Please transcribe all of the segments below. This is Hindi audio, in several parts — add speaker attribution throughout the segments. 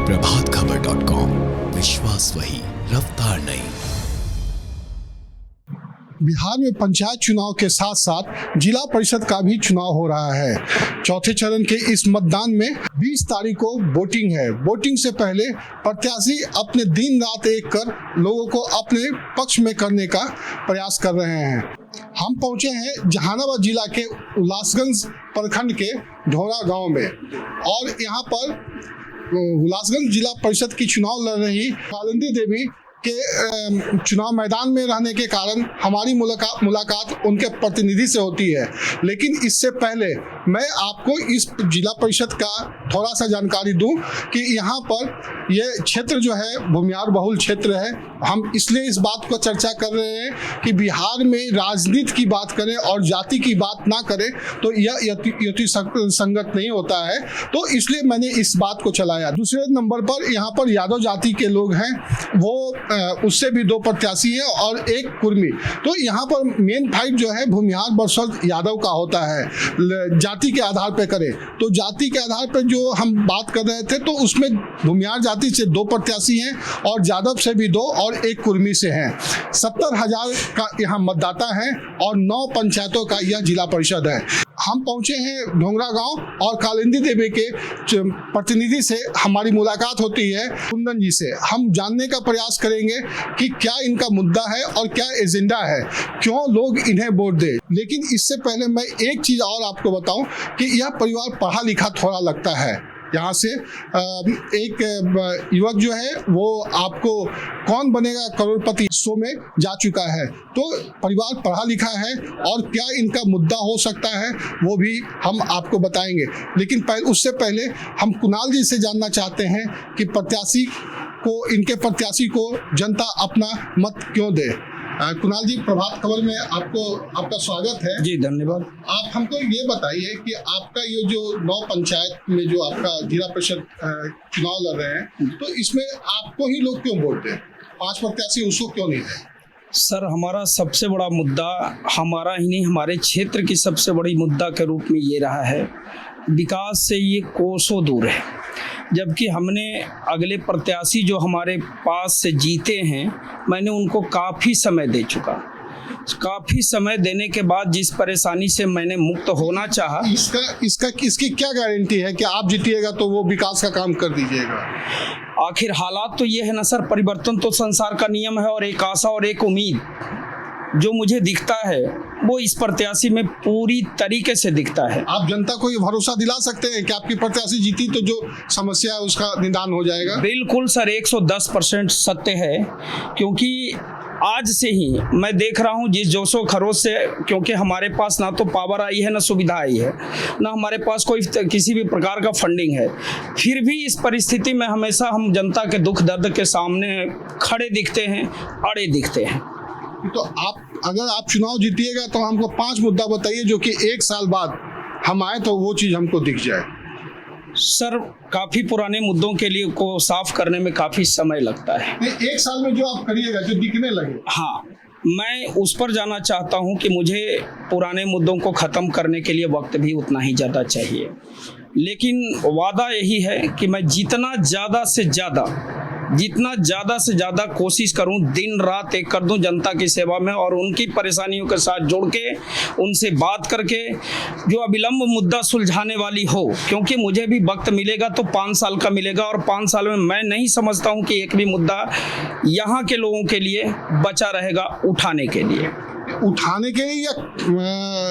Speaker 1: प्रभातखबर.com, विश्वास वही, रफ्तार नहीं।
Speaker 2: बिहार में पंचायत चुनाव के साथ साथ जिला परिषद का भी चुनाव हो रहा है। चौथे चरण के इस मतदान में 20 तारीख को वोटिंग है। वोटिंग से पहले प्रत्याशी अपने दिन रात एक कर लोगों को अपने पक्ष में करने का प्रयास कर रहे हैं। हम पहुंचे हैं जहानाबाद जिला के उल्लासगंज प्रखंड के ढोरा गांव में और यहाँ पर उल्लासगंज जिला परिषद की चुनाव लड़ रही कालिंदी देवी के चुनाव मैदान में रहने के कारण हमारी मुलाकात उनके प्रतिनिधि से होती है। लेकिन इससे पहले मैं आपको इस जिला परिषद का थोड़ा सा जानकारी दूं कि यहाँ पर ये क्षेत्र जो है भूमिहार बहुल क्षेत्र है। हम इसलिए इस बात को चर्चा कर रहे हैं कि बिहार में राजनीति की बात करें और जाति की बात ना करें तो यह युति संगत नहीं होता है, तो इसलिए मैंने इस बात को चलाया। दूसरे नंबर पर यहाँ पर यादव जाति के लोग हैं, वो उससे भी 2 प्रत्याशी हैं और 1 कुर्मी। तो यहाँ पर मेन फाइट जो है भूमिहार वर्सेस यादव का होता है। जाति के आधार पर करें तो जाति के आधार पर जो हम बात कर रहे थे तो उसमें भूमिहार जाति से 2 प्रत्याशी हैं और यादव से भी 2 और 1 कुर्मी से हैं। 70,000 का यहाँ मतदाता है और 9 पंचायतों का यह जिला परिषद है। हम पहुंचे हैं ढोंगरा गांव और कालिंदी देवी के प्रतिनिधि से हमारी मुलाकात होती है कुंदन जी से। हम जानने का प्रयास करेंगे कि क्या इनका मुद्दा है और क्या एजेंडा है, क्यों लोग इन्हें वोट दे। लेकिन इससे पहले मैं एक चीज और आपको बताऊं कि यह परिवार पढ़ा लिखा थोड़ा लगता है। यहाँ से एक युवक जो है वो आपको कौन बनेगा करोड़पति शो में जा चुका है। तो परिवार पढ़ा लिखा है और क्या इनका मुद्दा हो सकता है वो भी हम आपको बताएंगे। लेकिन उससे पहले हम कुणाल जी से जानना चाहते हैं कि इनके प्रत्याशी को जनता अपना मत क्यों दे। कुणाल जी, प्रभात खबर में आपका स्वागत है।
Speaker 3: जी धन्यवाद। आप
Speaker 2: हमको ये बताइए कि आपका ये जो 9 पंचायत में जो आपका जिला परिषद चुनाव लड़ रहे हैं तो इसमें आपको ही लोग क्यों वोट दें, 5 प्रत्याशी उसको क्यों नहीं दें?
Speaker 3: सर, हमारा सबसे बड़ा मुद्दा, हमारा ही नहीं हमारे क्षेत्र की सबसे बड़ी मुद्दा के रूप में ये रहा है, विकास से ये कोसों दूर है। जबकि हमने अगले प्रत्याशी जो हमारे पास से जीते हैं, मैंने उनको काफ़ी समय दे चुका। काफ़ी समय देने के बाद जिस परेशानी से मैंने मुक्त होना चाहा,
Speaker 2: इसकी क्या गारंटी है कि आप जीतिएगा तो वो विकास का काम कर दीजिएगा?
Speaker 3: आखिर हालात तो ये है ना सर, परिवर्तन तो संसार का नियम है और एक आशा और एक उम्मीद जो मुझे दिखता है वो इस प्रत्याशी में पूरी तरीके से दिखता है।
Speaker 2: आप जनता को ये भरोसा दिला सकते हैं कि आपकी प्रत्याशी जीती तो जो समस्या है उसका निदान हो जाएगा?
Speaker 3: बिल्कुल सर, 110% सत्य है। क्योंकि आज से ही मैं देख रहा हूँ जिस जोशो खरोश से, क्योंकि हमारे पास ना तो पावर आई है ना सुविधा आई है, ना हमारे पास कोई किसी भी प्रकार का फंडिंग है, फिर भी इस परिस्थिति में हमेशा हम जनता के दुख दर्द के सामने खड़े दिखते हैं, अड़े दिखते हैं।
Speaker 2: तो अगर आप चुनाव जीतिएगा तो हमको 5 मुद्दा बताइए जो कि 1 साल बाद हम आए तो वो चीज हमको दिख जाए।
Speaker 3: सर, काफी पुराने मुद्दों के लिए को साफ करने में काफी समय लगता है।
Speaker 2: 1 साल में जो आप करिएगा जो दिखने लगे।
Speaker 3: हाँ, मैं उस पर जाना चाहता हूं कि मुझे पुराने मुद्दों को खत्म करने के लिए वक्त भी उतना ही ज्यादा चाहिए। लेकिन वादा यही है कि मैं जितना ज्यादा से ज्यादा कोशिश करूं, दिन रात एक कर दूं जनता की सेवा में और उनकी परेशानियों के साथ जुड़ के उनसे बात करके जो अविलंब मुद्दा सुलझाने वाली हो। क्योंकि मुझे भी वक्त मिलेगा तो 5 साल का मिलेगा और 5 साल में मैं नहीं समझता हूं कि एक भी मुद्दा यहाँ के लोगों के लिए बचा रहेगा उठाने के लिए
Speaker 2: या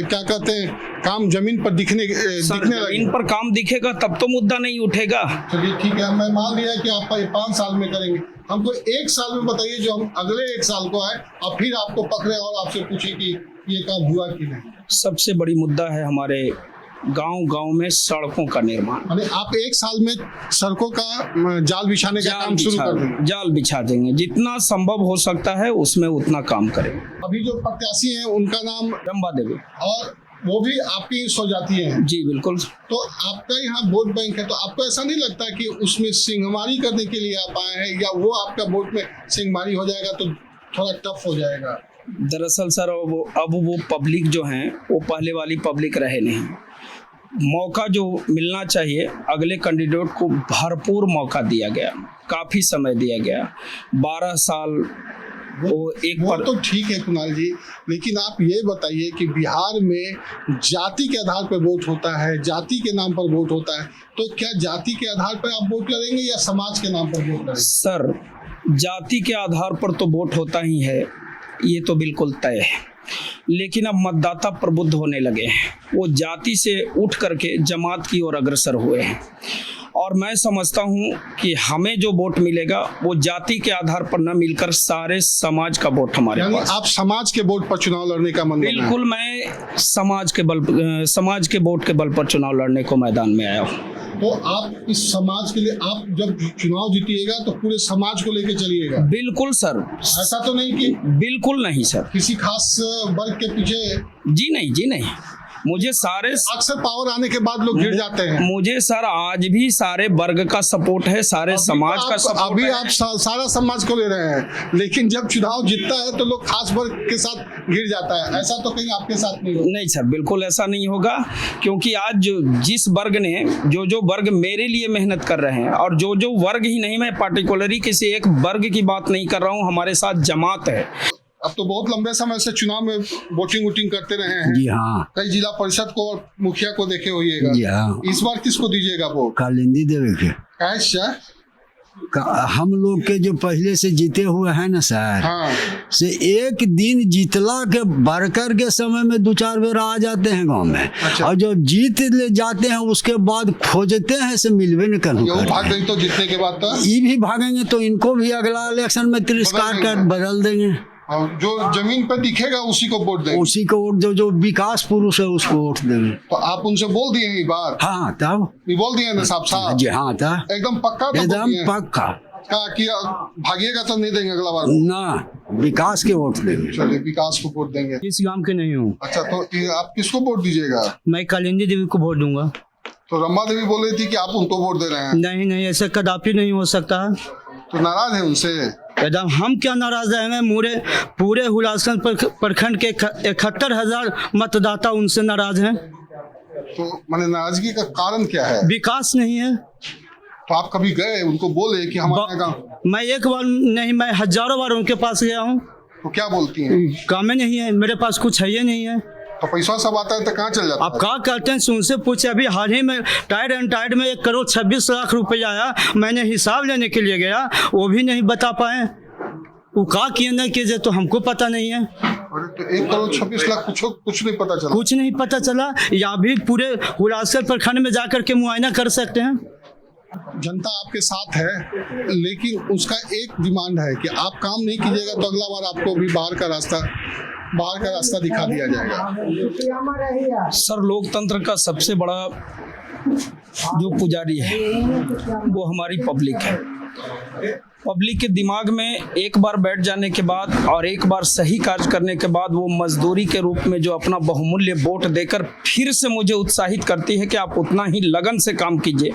Speaker 2: क्या कहते हैं काम जमीन पर दिखने
Speaker 3: जमीन पर काम दिखेगा तब तो मुद्दा नहीं उठेगा।
Speaker 2: चलिए ठीक है, मैं मान लिया कि आप 5 साल में करेंगे। हमको 1 साल में बताइए जो हम अगले 1 साल को आए और फिर आपको पकड़े और आपसे पूछे कि ये काम हुआ कि नहीं।
Speaker 3: सबसे बड़ी मुद्दा है हमारे गांव में सड़कों का निर्माण।
Speaker 2: आप 1 साल में सड़कों का जाल बिछाने का काम शुरू कर देंगे?
Speaker 3: जाल बिछा देंगे, जितना संभव हो सकता है उसमें उतना काम करेंगे।
Speaker 2: अभी जो प्रत्याशी हैं उनका नाम
Speaker 3: रंबा देवी,
Speaker 2: और वो भी आपकी सो जाती है?
Speaker 3: जी बिल्कुल।
Speaker 2: तो आपका यहाँ वोट बैंक है, तो आपको ऐसा नहीं लगता कि उसमें सिंहमारी करने के लिए आप आए हैं, या वो आपका वोट में सिंहमारी हो जाएगा तो थोड़ा टफ हो जाएगा?
Speaker 3: दरअसल सर अब वो पब्लिक जो है वो पहले वाली पब्लिक रहे नहीं। मौका जो मिलना चाहिए अगले कैंडिडेट को भरपूर मौका दिया गया, काफ़ी समय दिया गया, 12 साल
Speaker 2: वो तो ठीक है कुणाल जी, लेकिन आप ये बताइए कि बिहार में जाति के आधार पर वोट होता है, जाति के नाम पर वोट होता है, तो क्या जाति के आधार पर आप वोट करेंगे या समाज के नाम पर वोट करेंगे?
Speaker 3: सर, जाति के आधार पर तो वोट होता ही है, ये तो बिल्कुल तय है, लेकिन अब मतदाता प्रबुद्ध होने लगे हैं, वो जाति से उठ करके जमात की ओर अग्रसर हुए हैं। और मैं समझता हूं कि हमें जो वोट मिलेगा वो जाति के आधार पर न मिलकर सारे समाज का वोट हमारे पास।
Speaker 2: आप समाज के वोट पर चुनाव लड़ने का मन?
Speaker 3: बिल्कुल, मैं समाज के वोट के बल पर चुनाव लड़ने को मैदान में आया हूँ।
Speaker 2: तो आप इस समाज के लिए, आप जब चुनाव जीतिएगा तो पूरे समाज को लेकर चलिएगा?
Speaker 3: बिल्कुल सर।
Speaker 2: ऐसा तो नहीं कि?
Speaker 3: बिल्कुल नहीं सर।
Speaker 2: किसी खास वर्ग के पीछे?
Speaker 3: जी नहीं, मुझे सारे,
Speaker 2: अक्सर पावर आने के बाद लोग गिर जाते हैं।
Speaker 3: मुझे सर आज भी सारे वर्ग का सपोर्ट है, सारे समाज का सपोर्ट
Speaker 2: अभी
Speaker 3: है।
Speaker 2: आप सारा समाज को ले रहे हैं, लेकिन जब चुनाव जीतता है तो लोग खास वर्ग के साथ गिर जाता है, ऐसा तो कहीं आपके साथ नहीं होगा?
Speaker 3: नहीं सर, बिल्कुल ऐसा नहीं होगा, क्योंकि आज जिस वर्ग ने जो वर्ग मेरे लिए मेहनत कर रहे हैं, और जो वर्ग ही नहीं, मैं पार्टिकुलरली किसी एक वर्ग की बात नहीं कर रहा हूँ, हमारे साथ जमात है।
Speaker 2: अब तो बहुत लंबे समय से चुनाव में वोटिंग करते रहे हैं।
Speaker 4: जी हाँ।
Speaker 2: कई जिला परिषद को और मुखिया को देखे होइएगा।
Speaker 4: जी हाँ।
Speaker 2: इस बार किसको दीजिएगा वोट?
Speaker 4: कालिंदी देवे के।
Speaker 2: कैसा?
Speaker 4: हम लोग के जो पहले से जीते हुए हैं ना सर,
Speaker 2: हाँ।
Speaker 4: से एक दिन जीतला के बरकर के समय में 2-4 बेर आ जाते हैं गांव में।
Speaker 2: अच्छा।
Speaker 4: और जब जीत ले जाते हैं उसके बाद खोजते हैं से मिलवे न कर।
Speaker 2: भाग गई तो जीतने के बाद तो
Speaker 4: ये भी भागेंगे तो इनको भी अगला इलेक्शन में तिरस्कार कर बदल देंगे।
Speaker 2: और जो जमीन पर दिखेगा उसी को वोट देंगे।
Speaker 4: उसी को वोट जो विकास पुरुष है उसको वोट देंगे।
Speaker 2: तो आप उनसे बोल दिए हैं बात?
Speaker 4: हाँ तब
Speaker 2: बोल दिए ना साहब?
Speaker 4: जी हाँ था,
Speaker 2: एकदम पक्का?
Speaker 4: एकदम पक्का।
Speaker 2: कि भागिएगा तो नहीं देंगे अगला बार?
Speaker 4: ना, विकास के वोट देंगे।
Speaker 2: चलिए, विकास को वोट देंगे।
Speaker 5: इस गांव के नहीं हूँ।
Speaker 2: अच्छा, तो आप किसको वोट दीजिएगा?
Speaker 5: मैं कालिंदी देवी को वोट दूंगा।
Speaker 2: तो रंबा देवी बोल रही थी कि आप उनको वोट दे रहे हैं।
Speaker 5: नहीं, ऐसा कदापि नहीं हो सकता।
Speaker 2: तो नाराज है उनसे?
Speaker 5: एकदम। हम क्या नाराज है? पूरे हुलासगंज प्रखंड के 71,000 मतदाता उनसे नाराज हैं।
Speaker 2: तो माने नाराजगी का कारण क्या है?
Speaker 5: विकास नहीं है।
Speaker 2: तो आप कभी गए उनको बोले कि हमारे गाँव?
Speaker 5: मैं एक बार नहीं, मैं हजारों बार उनके पास गया हूँ।
Speaker 2: तो क्या बोलती हैं?
Speaker 5: काम नहीं है, मेरे पास कुछ है ही नहीं है।
Speaker 2: तो पैसा सब आता है तो कहाँ चल जाता है?
Speaker 5: आप क्या करते हैं? उनसे पूछे। अभी हाल ही में टाइड एंड टाइड में 1,26,00,000 रुपया आया, मैंने हिसाब लेने के लिए गया, वो भी नहीं बता पाए। वो क्या किए नहीं किए तो हमको पता नहीं है।
Speaker 2: अरे तो 1,26,00,000 कुछ नहीं पता चला?
Speaker 5: कुछ नहीं पता चला। या भी पूरे हुलासगंज प्रखंड में जाकर के मुआयना कर सकते हैं।
Speaker 2: जनता आपके साथ है, लेकिन उसका एक डिमांड है कि आप काम नहीं कीजिएगा तो अगला बार आपको भी बाहर का रास्ता दिखा दिया जाएगा।
Speaker 3: सर, लोकतंत्र का सबसे बड़ा जो पुजारी है वो हमारी पब्लिक है। पब्लिक के दिमाग में एक बार बैठ जाने के बाद और एक बार सही कार्य करने के बाद वो मजदूरी के रूप में जो अपना बहुमूल्य वोट देकर फिर से मुझे उत्साहित करती है कि आप उतना ही लगन से काम कीजिए।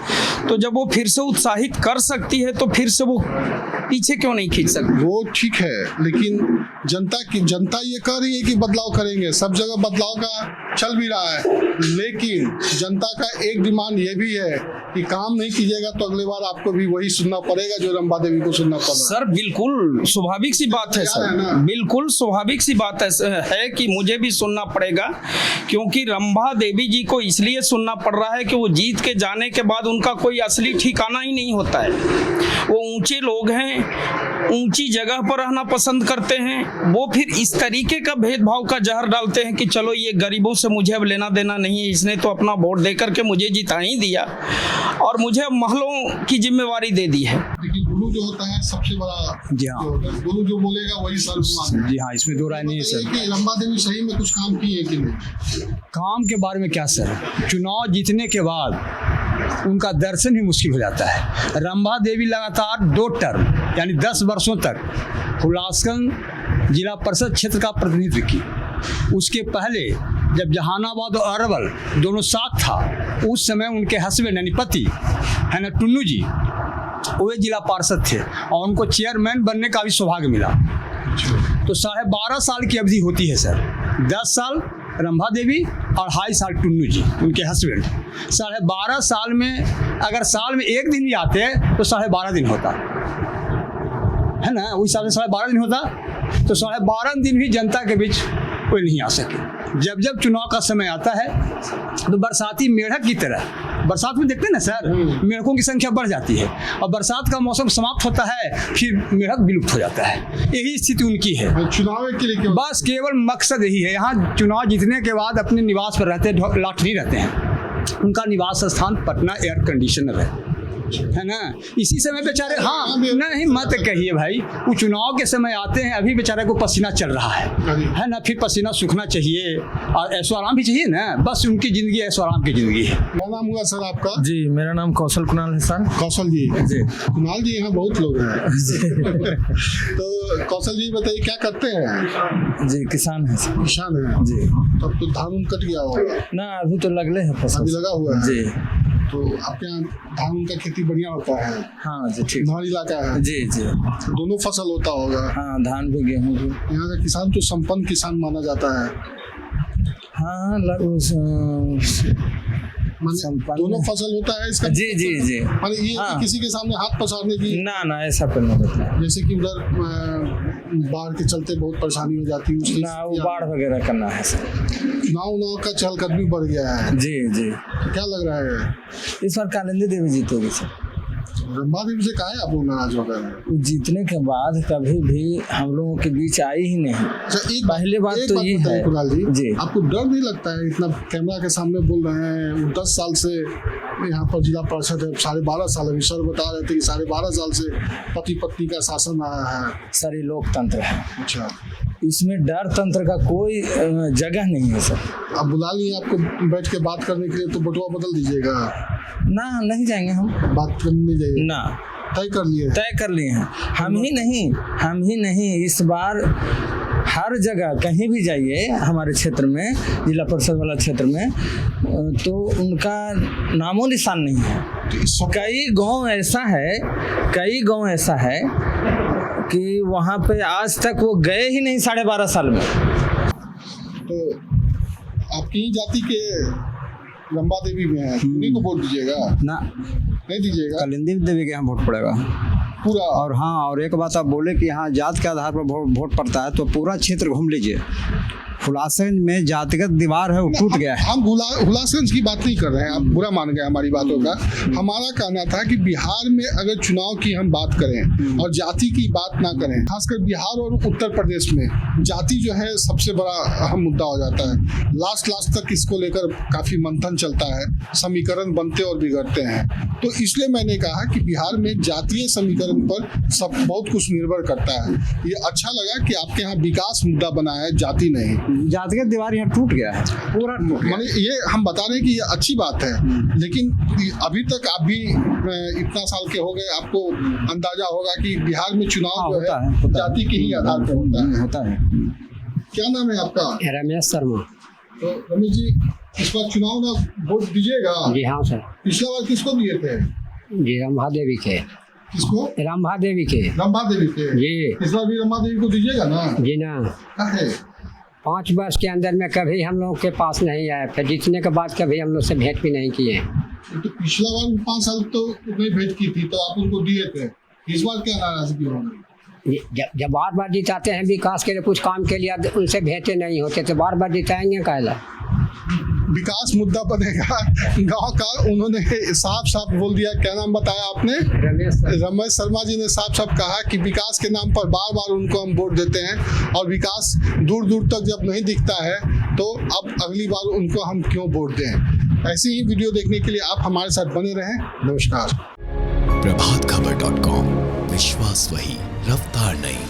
Speaker 3: तो जब वो फिर से उत्साहित कर सकती है तो फिर से वो पीछे क्यों नहीं खींच सकती?
Speaker 2: वो ठीक है, लेकिन जनता ये कह रही है कि बदलाव करेंगे, सब जगह बदलाव का चल भी रहा है, लेकिन जनता का एक डिमांड ये भी है कि काम नहीं कीजिएगा तो अगली बार आपको भी वही सुनना पड़ेगा जो रंबा देवी को सुनना पड़ रहा है।
Speaker 3: सर, बिल्कुल स्वाभाविक सी बात है सर, बिल्कुल स्वाभाविक सी बात है कि मुझे भी सुनना पड़ेगा, क्योंकि रंभा देवी जी को इसलिए सुनना पड़ रहा है कि वो जीत के जाने के बाद उनका कोई असली ठिकाना ही नहीं होता है। वो ऊंचे लोग हैं, ऊंची जगह पर रहना पसंद करते हैं, वो फिर इस तरीके का भेदभाव का जहर डालते हैं कि चलो ये गरीबों से मुझे अब लेना देना नहीं है, इसने तो अपना वोट दे करके मुझे जिता ही दिया और मुझे अब महलों की जिम्मेवारी दे दी है।
Speaker 2: देखिए, गुरु जो होता है सबसे बड़ा,
Speaker 4: जी हाँ,
Speaker 2: गुरु जो बोलेगा वही सर्वमान्य।
Speaker 4: जी हाँ, इसमें दो राय नहीं है सर।
Speaker 2: कि रंबा देवी सही में कुछ काम की है कि नहीं?
Speaker 6: काम के बारे में क्या सर, चुनाव जीतने के बाद उनका दर्शन ही मुश्किल हो जाता है। रंभा देवी लगातार 2 टर्म यानी 10 वर्षों तक हुलासगंज जिला परिषद क्षेत्र का प्रतिनिधित्व की। उसके पहले जब जहानाबाद और अरवल दोनों साथ था, उस समय उनके हस्बैंड यानी पति है ना टुन्नू जी, वे जिला पार्षद थे और उनको चेयरमैन बनने का भी सौभाग्य मिला। तो 12.5 साल की अवधि होती है सर। 10 साल रंभा देवी 2.5 साल टुन्नू जी उनके हस्बैंड। 12.5 साल में अगर साल में एक दिन भी आते तो 12.5 दिन होता है ना, उस हिसाब से 12.5 दिन होता, तो 12.5 दिन भी जनता के बीच कोई नहीं आ सके। जब जब चुनाव का समय आता है तो बरसाती मेढक की तरह, बरसात में देखते हैं ना सर, मेढकों की संख्या बढ़ जाती है और बरसात का मौसम समाप्त होता है फिर मेढक विलुप्त हो जाता है। यही स्थिति उनकी है।
Speaker 2: चुनाव के लिए क्यों?
Speaker 6: बस केवल मकसद यही है, यहाँ चुनाव जीतने के बाद अपने निवास पर रहते लाट नहीं रहते हैं, उनका निवास स्थान पटना एयर कंडीशनर है ना। इसी समय बेचारे, हाँ नहीं मत कहिए भाई, वो चुनाव के समय आते हैं, अभी बेचारे को पसीना चल रहा है ना, फिर पसीना सूखना चाहिए और ऐशो आराम भी चाहिए ना, बस उनकी जिंदगी ऐशो आराम की जिंदगी है।
Speaker 2: क्या नाम हुआ सर आपका?
Speaker 7: जी मेरा नाम कौशल कुणाल है सर।
Speaker 2: कौशल जी।
Speaker 7: जी
Speaker 2: कुणाल जी यहाँ बहुत लोग हैं। तो कौशल जी बताइए क्या करते हैं?
Speaker 7: जी किसान है सर।
Speaker 2: किसान है
Speaker 7: जी।
Speaker 2: तब तो धान कट गया होगा।
Speaker 7: ना अभी तो लगले है फसल।
Speaker 2: अभी लगा हुआ है।
Speaker 7: जी।
Speaker 2: तो आपके यहाँ धान का खेती बढ़िया होता है?
Speaker 7: हाँ जी ठीक।
Speaker 2: पहाड़ी इलाका है।
Speaker 7: जी जी।
Speaker 2: दोनों फसल होता होगा।
Speaker 7: हाँ धान भी गेहूँ भी।
Speaker 2: यहाँ का किसान तो संपन्न किसान माना जाता है।
Speaker 7: हाँ
Speaker 2: दोनों फसल होता है इसका?
Speaker 7: जी जी जी।
Speaker 2: माने ये
Speaker 7: हाँ।
Speaker 2: किसी के सामने हाथ पसारने की?
Speaker 7: ना ऐसा पर नहीं होता है।
Speaker 2: जैसे कि उधर बाढ़ के चलते बहुत परेशानी हो जाती है
Speaker 7: ना वो बाढ़ वगैरह करना है सर।
Speaker 2: चुनाव का चहलकदमी बढ़ गया है।
Speaker 7: जी जी।
Speaker 2: तो क्या लग रहा है
Speaker 7: इस बार कालिंदी देवी जीतेगी सर।
Speaker 2: रंभा देवी से कहा है आप लोग नाराज हो गए?
Speaker 7: जीतने के बाद कभी भी हम लोगों के बीच आई ही नहीं।
Speaker 2: अच्छा एक
Speaker 7: पहले बात तो ये है
Speaker 2: कुणाल
Speaker 7: जी,
Speaker 2: आपको डर नहीं लगता है? इतना कैमरा के सामने बोल रहे हैं, 10 साल से यहाँ पर जिला परिषद है, 12.5 साल अभी सर बता रहे थे कि 12.5 साल से पति पत्नी का शासन आया है।
Speaker 7: सर ये लोकतंत्र है,
Speaker 2: अच्छा
Speaker 7: इसमें डर तंत्र का कोई जगह नहीं है सर।
Speaker 2: अब बुला लिए आपको बैठ के बात करने के लिए, तो बटुआ बदल दीजिएगा।
Speaker 7: ना नहीं जाएंगे हम,
Speaker 2: बात करने नहीं जाइए
Speaker 7: ना
Speaker 2: तय कर लिए?
Speaker 7: तय कर लिए हैं। हम ही नहीं इस बार हर जगह कहीं भी जाइए हमारे क्षेत्र में, जिला परिषद वाला क्षेत्र में, तो उनका नामो निशान नहीं है। कई गांव ऐसा है कि वहाँ पे आज तक वो गए ही नहीं 12.5 साल में।
Speaker 2: तो आपकी ही जाति के रंभा देवी में है, उन्हीं को वोट दीजिएगा?
Speaker 4: ना
Speaker 2: नहीं दीजिएगा?
Speaker 4: कालिंदी देवी के यहाँ वोट पड़ेगा
Speaker 2: पूरा?
Speaker 4: और हाँ, और एक बात आप बोले कि यहाँ जात के आधार पर वोट पड़ता है, तो पूरा क्षेत्र घूम लीजिए, हुलासगंज में जातिगत दीवार है वो टूट गया है।
Speaker 2: हम हुलासगंज की बात नहीं कर रहे हैं, आप बुरा मान गए हमारी बातों का। हमारा कहना था कि बिहार में अगर चुनाव की हम बात करें और जाति की बात ना करें, खासकर बिहार और उत्तर प्रदेश में जाति जो है सबसे बड़ा अहम मुद्दा हो जाता है। लास्ट तक इसको लेकर काफी मंथन चलता है, समीकरण बनते और बिगड़ते हैं। तो इसलिए मैंने कहा कि बिहार में जातीय समीकरण पर सब बहुत कुछ निर्भर करता है। ये अच्छा लगा कि आपके यहाँ विकास मुद्दा बना है, जाति नहीं।
Speaker 4: जातिगत दीवार यहाँ टूट गया है, पूरा टूट गया।
Speaker 2: माने ये हम बता रहे हैं कि ये अच्छी बात है, लेकिन अभी तक आप भी इतना साल के हो गए, आपको अंदाजा होगा कि बिहार में चुनाव जो है जाति के ही आधार पर होता है। क्या नाम है आपका?
Speaker 8: रमेश शर्मा।
Speaker 2: तो रमेश जी, इस बार चुनाव में वोट दीजिएगा?
Speaker 8: जी हाँ सर।
Speaker 2: पिछला बार किसको दिए थे?
Speaker 8: जी रंभा देवी के।
Speaker 2: किसको?
Speaker 8: रंभा देवी के।
Speaker 2: रंभा देवी के
Speaker 8: जी।
Speaker 2: इस बार भी रंभा देवी को दीजिएगा ना?
Speaker 8: जी ना।
Speaker 2: क्या है?
Speaker 8: 5 वर्ष के अंदर में कभी हम लोग के पास नहीं आए, फिर जीतने के बाद कभी हम लोग से भेंट भी नहीं किए।
Speaker 2: तो पिछला बार 5 साल तो नहीं भेंट की थी, तो आप उनको दिए थे। इस बार क्या नाराजगी होगी?
Speaker 8: जब बार जिताते हैं विकास के लिए, कुछ काम के लिए, उनसे भेंटे नहीं होते तो बार जिताएंगे कायला?
Speaker 2: विकास मुद्दा बनेगा गांव का, उन्होंने साफ बोल दिया। क्या नाम बताया आपने? रमेश शर्मा जी ने साफ कहा कि विकास के नाम पर बार उनको हम वोट देते हैं, और विकास दूर तक जब नहीं दिखता है तो अब अगली बार उनको हम क्यों वोट दें। ऐसी ही वीडियो देखने के लिए आप हमारे साथ बने रहें। नमस्कार।
Speaker 1: प्रभातखबर.com, विश्वास वही, रफ्तार नहीं।